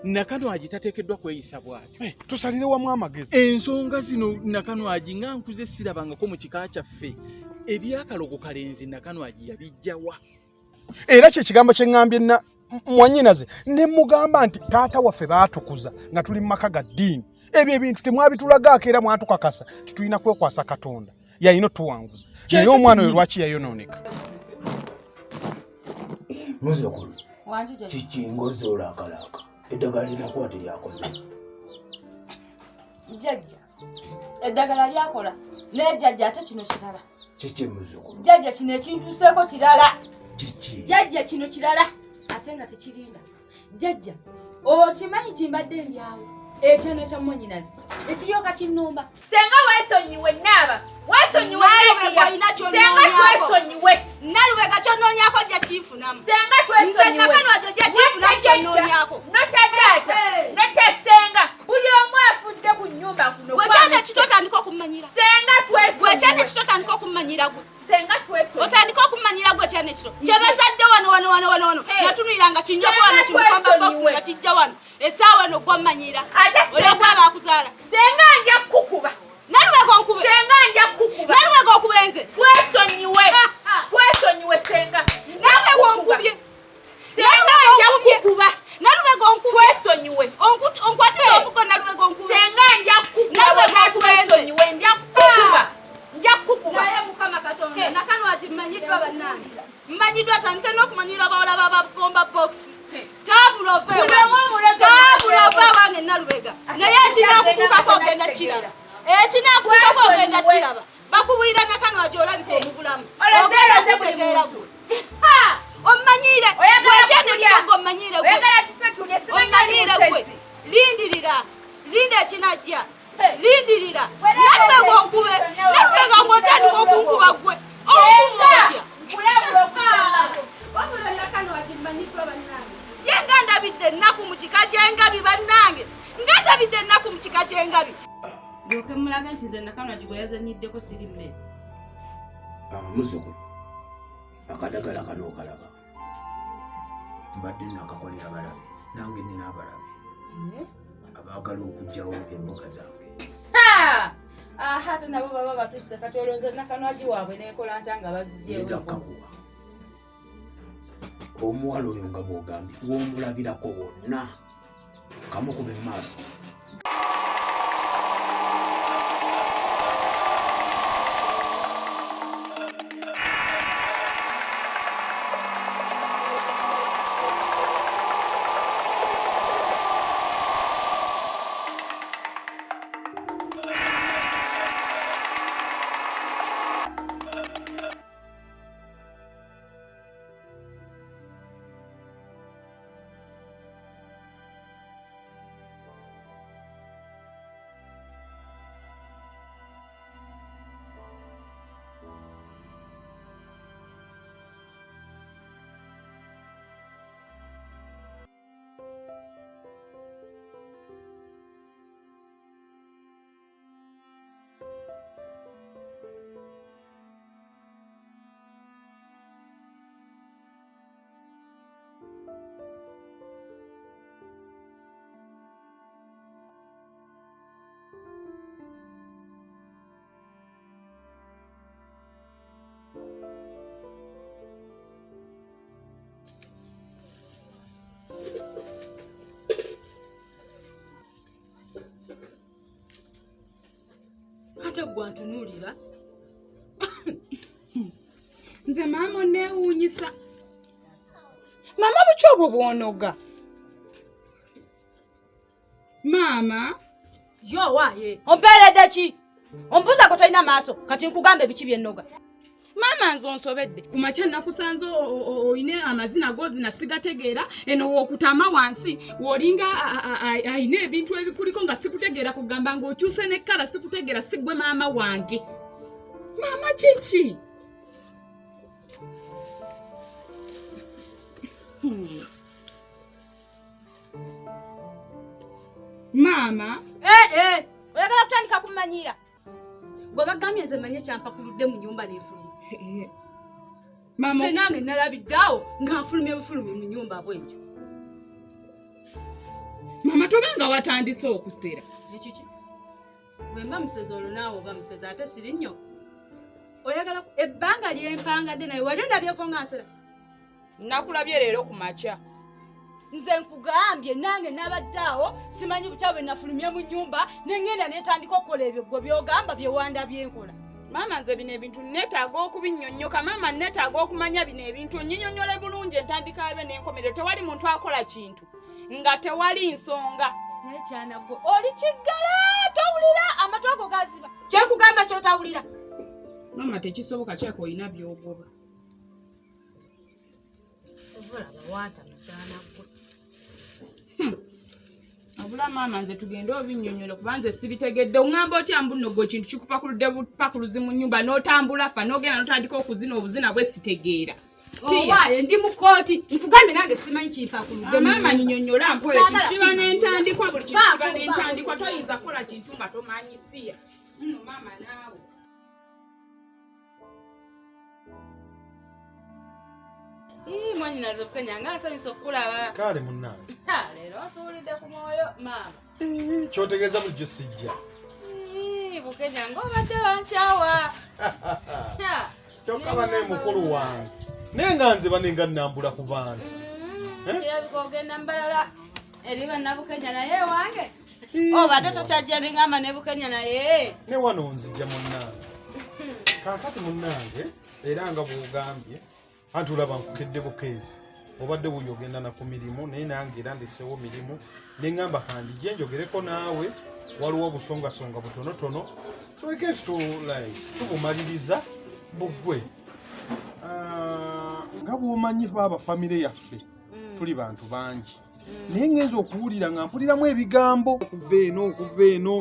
Nakanwagi tateekeddwa kweyisa bw'atyo. Tusalire wamu amagezi. Ensonga zino Nakanwagi nga nkuze sirabangako mu kika kyaffe. Ebyakalogo kalenzi Nakanwagi yabijjawa. Era kye kigambo kye ŋŋambye mwannyinaze ne mugamba nti taata waffe baatukuza nga tuli mu maka ga ddiini. Ebyo ebintu temwabitulagaako era mwatukakasa titulina kwekwasa Katonda. Yayina tuwanguza. Naye omwana oyo lwaki yayonooneka? Muzukulu. Kiki ngozi olakalaka. Eddagala linakwata lyakoze. Jjajja. Eddagala lyakola. Naye jjajja ate kino kirala. Kiki muzukulu? Jjajja kino ekintuuseeko kirala. Kiki? Jjajja kino kirala. Ate nga tekirinda. Jjajja. Okimanyi nti mbadde ndyawo. Ekyana kya mwannyinaze. Ekiryoka kinnumba. Senga weesonyiwe naaba. Weesonyiwe naaba. Senga twesonyiwe. Nalubega kyonnoonyako gye kiifunamu. Senga twesonyiwe. Nze Nakanwagi gye kiifunamu kyonnoonyako. Nota taata. Nota senga. Buli omu afudde ku nnyumba kuno. Wekyana ekito otandika okumanyira. Senga twesonyiwe. Wekyana ekito otandika okumanyira gwe. Senga twesonyiwe. Otandika okumanyira gwe ekyana ekito. Kyebazadde wano. Natunuliranga kinjako wano kimukomba box nga kijja wano. Essaawa eno gwamanyira. Olw'ogwa baakuzaala. Senga nja kukuba. Nalubega onkube. Senga nja kukuba. Nalubega okubenze. Twesonyiwe. Twesonyiwe senga. Nalubega onkubye. Senga nja kukuba. Nalubega onkubye. Twesonyiwe. Onkwatira omugo nalubega onkube. Senga nja kukuba. Nalubega okubenze. Twesonyiwe nja kukuba. Nja kukuba. Naye Mukama Katonda Nakanwagi mmanyiddwa bannange. Mmanyiddwa atandike n'okumanyira abawala b'abagomba box. Taabulova wange Nalubega. Naye ekinaakutuukako ogenda kiraba. Ekinaakutuukako ogenda kiraba. Bakubulira Nakanwagi olabika omubulamu. Ogenda okutegeera gwe. Ommanyire. Wekyana ekitogo ommanyire gwe. Ommanyire gwe. Lindirira. Linda ekinajja. Lindirira. Nalubega onkube. Nalubega ng'otandika okunkuba gwe. Onkuba otya. Wabula Nakanwagi mmanyiddwa bannange. Ye nga ndabidde ennaku mu kika ky'engabi bannange. Nga ndabidde ennaku mu kika ky'engabi. Lyoke mulaga nti nze Nakanwagi gwe yazannyiddeko siri mmere. Muzukulu. Akadagala kano okalaba. Mbadde nakakolera balabe. Nange nina abalabe. Abaagala okuggyawo embuga zange. Ate nabo baba batusse kati olowooza Nakanwagi waabwe n'ekola ntya nga bazigyewo. Omuwala oyo nga bw'ogambye w'omulabirako wonna kamukube mu maaso. Ate gwe antunuulira. Nze maama onneewuunyisa. Maama buki obwo bwonoga? Maama? Yo waaye. Ompeeredde ki? Ompuuza ko tolina maaso. Kati nkugambe biki byennoga. Maama nze onsobedde. Ku makya nakusanze oyine amazina gozina sigategeera eno wookutama wansi w'olinga ayina ebintu ebikuliko nga sikutegeera kugamba ng'okyuse n'ekkala sikutegeera si ggwe maama wange. Maama kiki? Maama? Oyagala kutandika kummanyiira. Gwe bagambye nze manye kyampakuludde mu nnyumba n'efulumya. Maama se nange nalabiddeawo nga nfulumye bufulumye mu nnyumba bwentyo. kati obenga watandise okusera ekiki bwemba musezi olwo naawe oba musezi ate siri nnyo oyagala ebbanga lyempangadde naye wali ondabyeko nga nsera nakulabye leero ku makya nze nkugambye nange nabadde awo simanyi butya bwe nafulumye mu nnyumba nengenda netandika okukola ebyo gwe byogamba byewandabye nkola maama nze bino ebintu neetaaga okubinnyonnyoka maama neetaaga okumanya bino ebintu onnyinyonnyole bulungi entandika byo n'enkomerero tewali muntu akola kintu nga tewali nsonga naye kyanagwe oli kiggala towulira amatu ago gaziba kyenkugamba kyotawulira maama tekisoboka kyeko olina byogoba abula maama nze tugende obinnyonnyole kuba nze sibitegedde oŋŋamba otya mbu nno gwe kintu kikupakuludde bupakuluzi mu nnyumba n'otambula fa n'ogenda n'otandika okuzina obuzina bwe sitegeera owaaye ndi mu kooti nkugambye nange simanyi kimpakuludde maama nyinyonnyola mpola ekintu kiba n'entandikwa buli kintu kiba n'entandikwa toyinza kukola kintu nga tomanyi siya nno maama naawe mwanyi nazo bukenya nga asanyusa okukulaba kale munnange leero osuulidde ku mwoyo maama kyotegeeza bulijjo sijja bukenya ng'obadde wankyawa kyokka banne mukulu wange naye nga nze banenga nnambula ku baana kirabika ogenda mbalala eri bannabukenya naye wange obadde tokyajja neŋŋamba ne bukenya naye ne wano nzijja munnange kaakati munnange era nga bwogambye anti olaba nkukedde bukeezi obadde wuyo ogenda na ku mirimu naye nange era ndeseewo mirimu neŋŋamba kandi gye njogereko naawe waliwo obusongasonga butonotono tuleke tubumaliriza bugwe nga bwomanyi baaba famire yaffe tuli bantu bangi naye ngenza okuwulira nga mpuliramu ebigambo okuva eno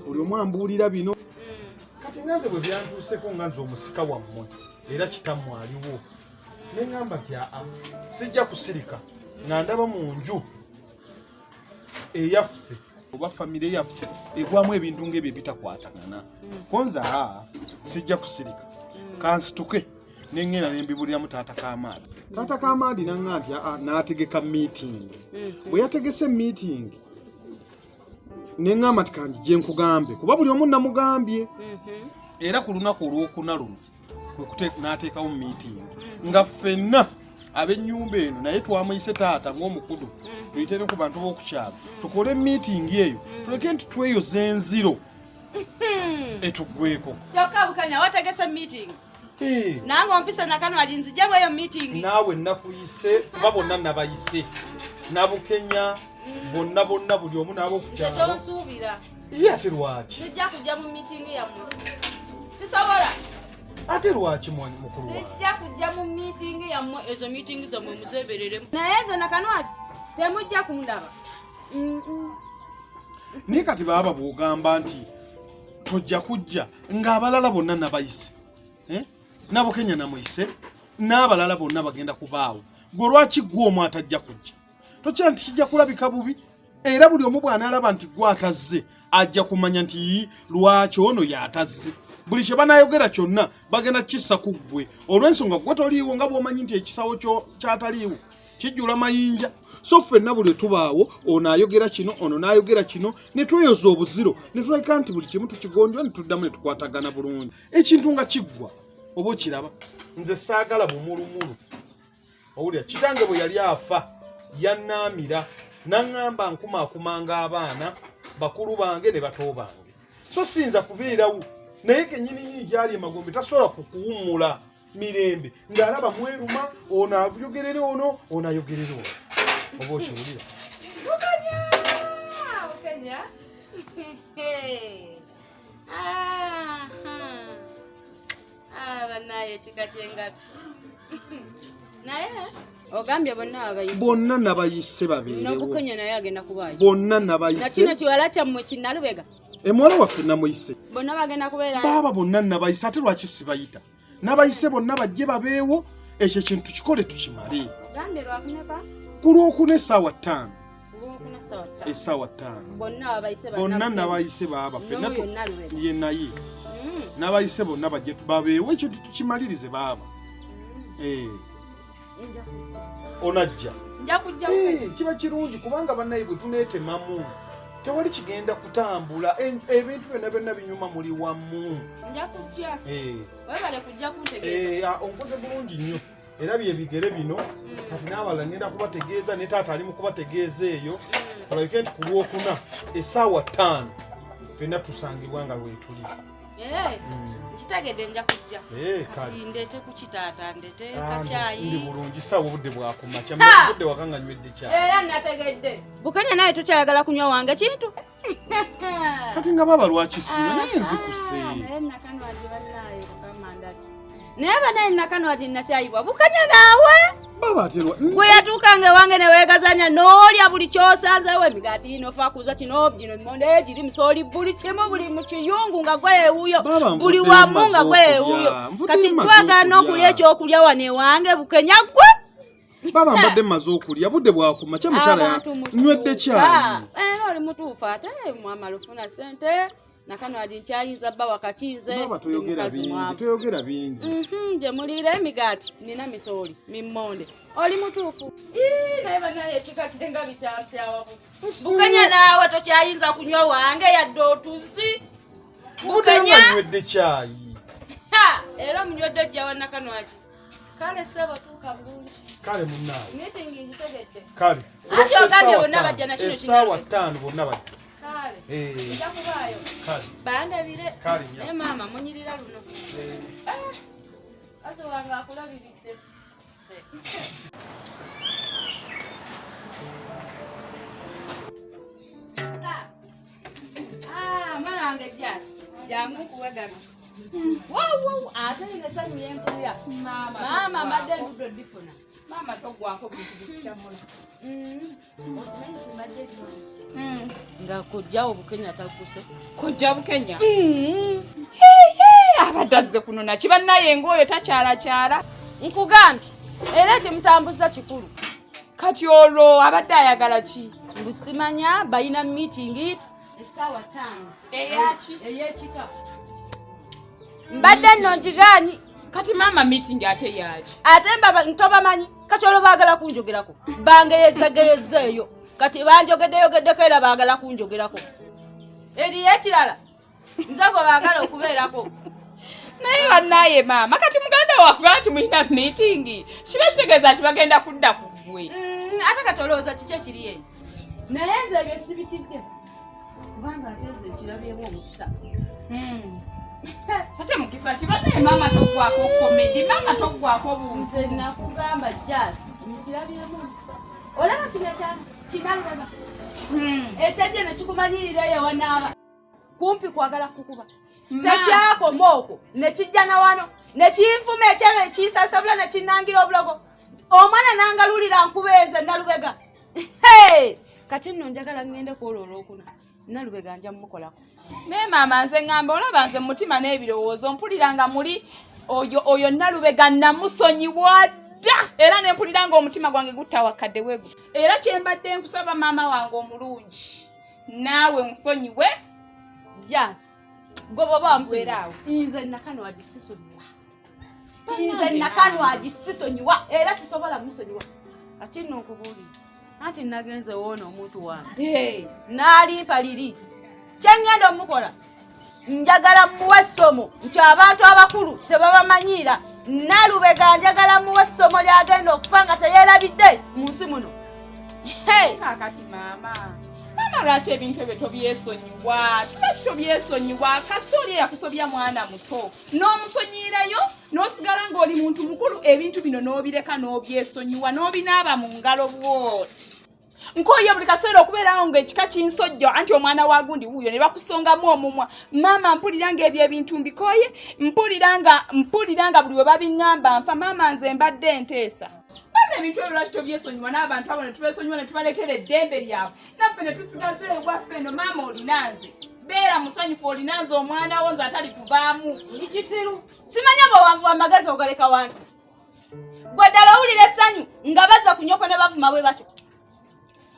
buli omu ambuulira bino kati nganze bwe byantuuseko nga nze omusika wammwe era kitammwe aliwo neŋŋamba nti aa sijja kusirika nga ndaba mu nju eyaffe oba famire yaffe egwamu ebintu ng'ebyo bitakwatagana konza sijja kusirika kansituke neŋŋenda nembibuliramu taata k'amaadi taata k'amaadi naŋŋa nti n'ategeka meeting bwe yategese meeting neŋŋamba nti kandi gye nkugambe kuba buli omu namugambye era ku lunaku olwokuna luno n'ateekawo meeting nga ffenna ab'ennyumba eno naye twamuyise taata ng'omukulu tuyite ne ku bantu b'okukyalo tukole meeting eyo tuleke nti tweyoza enziro etuggweko kyokka bukanya wategese meeting nange ompisa nakano ati nzijjamu eyo meeting naawe nakuyise kuba bonna nabayise nabukenya bonna buli omu n'ab'okukyalo tonsuubira ye ate lwaki sijja kujja mu meeting yammwe sisobola ate lwaki mukulu wange sijja kujja mu meeting yammwe ezo meeting zammwe muzeebereremu naye nze nakano ati temujja kundaba naye kati baaba bw'ogamba nti tojja kujja ng'abalala bonna nabayise nabukenya namuyise n'abalala bonna bagenda kubaawo gwe lwaki gwe omu atajja kujja tokira nti kijja kulabika bubi era buli omu bw'anaalaba nti gwe atazze ajja kumanya nti lwaki ono y'atazze buli kye banayogera kyonna bagenda kissa ku ggwe olw'ensonga gwe toliiwo nga bw'omanyi nti ekisawo kyataliiwo kijjula mayinja so ffenna buli tubaawo ono ayogera kino ono n'ayogera kino ne tweyoza obuziro ne tulabika nti buli kimu tukigonjwa ne tuddamu ne tukwatagana bulungi ekintu nga kiggwa oba okiraba nze saagala bumulumulu owulira kitange bwe yali afa yannaamira naŋŋamba nkumaakumanga abaana bakulu bange ne bato bange so siyinza kubeerawo naye kennyininyini gyali emagombe tasobola kukuwummula mirembe ng'alaba mweruma ono ayogerere ono ayogerere ono oba okiwulira bukenya banaye ekika kyengabi naye ogambye bonna nabayise babeerewo nobukenya naye agenda kubaayo bonna nabayise nakino kiwala kyammwe kinnalubega emuwala waffe namuyise bonna bagenda kubeera baaba bonna nabayise ate lwaki sibayita nabayise bonna bajje babeewo ekyo kintu kikole tukimale gambye lwakuneka ku lwokuna essaawa 5 essaawa 5 bonna nabayise baaba ffenna ye naye nabayise bonna bajje babeewo ekintu tukimalirize baaba onajja nja kujja kiba kirungi kubanga bannaye bwe tuneetemamu tewali kigenda kutambula ebintu byonna binyuma muli wamu. Nja kujja webale kujja kuntegeeza onkoze bulungi nnyo era byebigere bino kati n'abalala ngenda kubategeeza ne taata ali mu kubategeeza eyo olabike nti ku Lwokuna essaawa 5 ffenna tusangibwa nga weetuli. Kitegedde nja kujja kati ndeete ku kitaata ndeete kacyayi ndi bulungi ssaawa obudde bwakumakya budde wakanga nywedde kyayi era nategedde Bukenya naye tokyayagala kunywa wange kintu kati nga baba lwakisinya naye nzikuse naye banaye nakanwadi nakyayibwa Bukenya naawe baba aterwa gwe yatuukange wange ne weegazanya n'olya buli kyosanzeewo emigaati ino faakuza kino gino emonde giri misooli buli kimu buli mu kiyungu nga gwe ewuyo buli wamu nga gwe ewuyo kati twagaana okulya ekyokulya wano ewange Bukenya gwe baba mbadde mmaze okulya budde bwakumakya mukyala nywedde kyayi oli mutuufu ate mwamala ofuna ssente nakanwadi nkyayinza bba wakakinze baba toyogera bingi gye muliira emigaati nina misooli mimmonde oli mutuufu naye banaye ekika kirenga bikyamsyawamu Bukenya naawe tokyayinza kunywa wange yadde otuzi Bukenya nywedde kyayi era munywedde ojja wa nakanwaki kale ssebo tuuka bulungi kale munnaawe meetingi ngitegedde kale ati ogambye bonna bajja nakino essaawa 5 bonna bajja kale nja kubaayo kale bandabire kale naye maama munyirira luno ate wange akulabiridde malange jasi jangu kuwegana wow ate nessanyu yempulira maama mbadde nduddo difuna maama togwako bintu bikyamula okimanyi kimbadde nga kojjawo Bukenya takuse kojja Bukenya abadde azze kunona kiba naye ng'oyo takyalakyala nkugambye era kimutambuza kikulu kati olwo abadde ayagala ki mbusimanya balina meeting essaawa 5 ey'ekika mbadde nno nkigaanyi kati maama meeting ate yaki ate ntobamanyi kati olwo baagala kunjogerako bangeyezageyeza eyo kati banjogeddeyogeddeko era baagala kunjogerako eriyo ekirala nze gwe baagala okubeerako naye bannaye maama kati muganda wakugaa nti mulina meeting kiba kitegeeza nti bagenda kudda ku ggwe ate kati olowooza kiki ekiri eyo naye nze ebyo sibitidde kubanga ate nze ekirabyemu omukisa ate mukisa kiba naye maama toggwako komedi maama toggwako buntu nze nakugamba jasi nkirabyemu omukisa olaba kino kinalubega ekyajja nekikumanyirira eyo wanaaba kumpi kwagala kukuba tekyakoma okwo nekijja na wano nekinfuma ekyalo ekisasabula nekinangira obulogo omwana nangalulira nkubeeze nalubega kati nno njagala ngende kwolwa Olwokuna nalubega nja mumukolako naye maama nze ngamba olaba nze mutima n'ebirowoozo mpulira nga muli oyo nalubega namusonyiwa dda era nempulira nga omutima gwange gutawakadde wegu era kyembadde nkusaba maama wange omulungi naawe musonyiwe jas gwe baba wamusonyiwa nze nakanwagi sisonyiwa nze nakanwagi sisonyiwa era sisobola musonyiwa ati nno okubuulira anti nagenze woona omuntu wange n'alimpa liri kyengenda omukola njagala muwe essomo nti abantu abakulu tebabamanyiira nalubega njagala muwe essomo lyagenda okufa nga teyeerabidde mu nsi muno kakati maama lwaki ebintu ebyo tobyesonyiwa lwaki tobyesonyiwa kasita oli yakusobya mwana muto n'omusonyiirayo n'osigala ng'oli muntu mukulu ebintu bino n'obireka n'obyesonyiwa n'obinaaba mu ngalo bwoti nkoye buli kaseera okubeerawo ng'ekika kinsojja anti omwana wa gundi wuuyo ne bakusongamu omumwa maama mpulira ng'ebyo ebintu mbikoye mpulira nga buli we babiŋŋamba nfa maama nze mbadde nteesa maama ebintu ebyo lwaki tobyesonyiwa n'abantu abo ne tubesonyiwa ne tubalekera eddembe lyabwe naffe ne tusigaza ewaffe eno maama olina nze beera musanyufu olina nze omwana wo nze atali kuvaamu oli kisiru simanya bwewanvuwa amagezi ogaleka wansi gwe ddala owulira essanyu nga baza ku nnyoko ne bavuma bwe batyo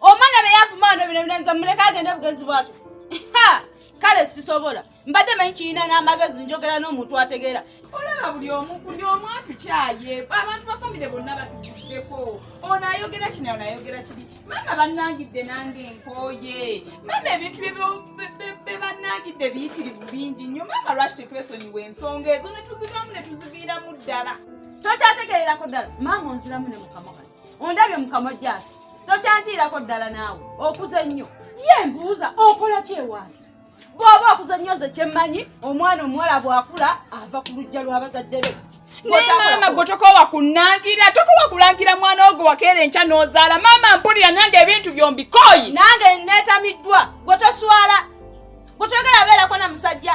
omwana be yavuma wano bino binenza muleka agende bugenzi bwatyo kale sisobola mbadde manyi kiina n'amagezi njogera n'omuntu ategeera. Olaba buli omu atukyaye abantu ba famire bonna batukuddeko ono ayogera kino ono ayogera kiri mama bannangidde nange nkooye mama ebintu bye bannangidde biyitirivu bingi nnyo mama lwaki tetwesonyiwa ensonga ezo ne tuzivamu ne tuziviiramu ddala. Tokyategeererako ddala maama onziramu ne mukama kati ondabye mukama jasi tokyantiirako ddala naawe okuze nnyo ye mbuuza okola kyewaani bw'oba okuze nnyo nze kyemmanyi omwana omuwala bw'akula ava ku lujja lw'abazadde be. Naye maama gwe tokowa kulangira mwana wo gwe wakeera enkya n'ozaala maama mpulira nange ebintu byombikoyi nange neetamiddwa gwe toswala gwe toyagala abeerako na musajja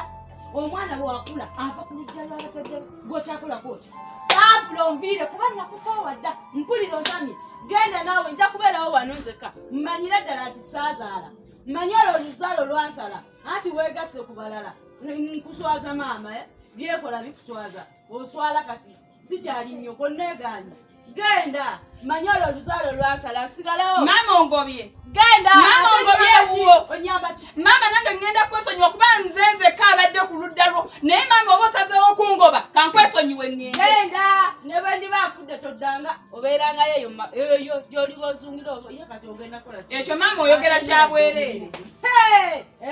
omwana bw'akula ava ku lujja lw'abazadde be gw'okyakolako otyo baabula onviire kuba nakukoowa dda mpulira ontamye genda naawe nja kubeerawo wano nzeka mmanyire ddala nti saazaala mmanyi olwo oluzaalo lwansala anti weegasse ku balala nkuswaza maama byekola bikuswaza oswala kati sikyali nnyo konneegaanye genda mmanyi olwo oluzaalo lwansala nsigalewo maama ongobye genda maama ongobye ewuwo onyamba ki maama nange ngenda kwesonyiwa kuba nze nzekka abadde ku ludda lwo naye maama oba osazeewo okungoba kankwesonyiwe nnende genda ne bwe ndiba nfudde toddanga obeerangayo eyo gy'oliba ozungira ye kati ogenda kola ekyo maama oyogera kyabwereere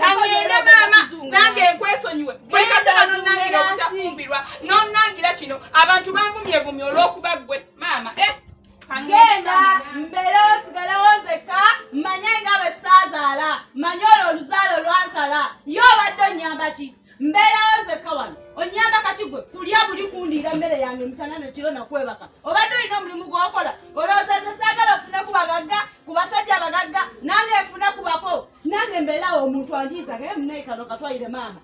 kangende maama nange nkwesonyiwe buli kaseera nonnangira obutafumbirwa nonnangira kino abantu banvumyevumye olw'okuba ggwe maama genda mbeerewo sigalewo nzekka mmanye nga bwe saazaala manye olwo oluzaalo lwansala ye obadde onnyamba ki mbeerawo nzekka wano onnyamba kaki gwe kulya buli kundiira emmere yange emisana nekiro nakwebaka obadde olina omulimu gw'okola olowooza nze saagala ofune ku bagagga ku basajja abagagga nange nfune ku bako nange mbeerawo omuntu anjiiza gaye munayi kano katwayire maama.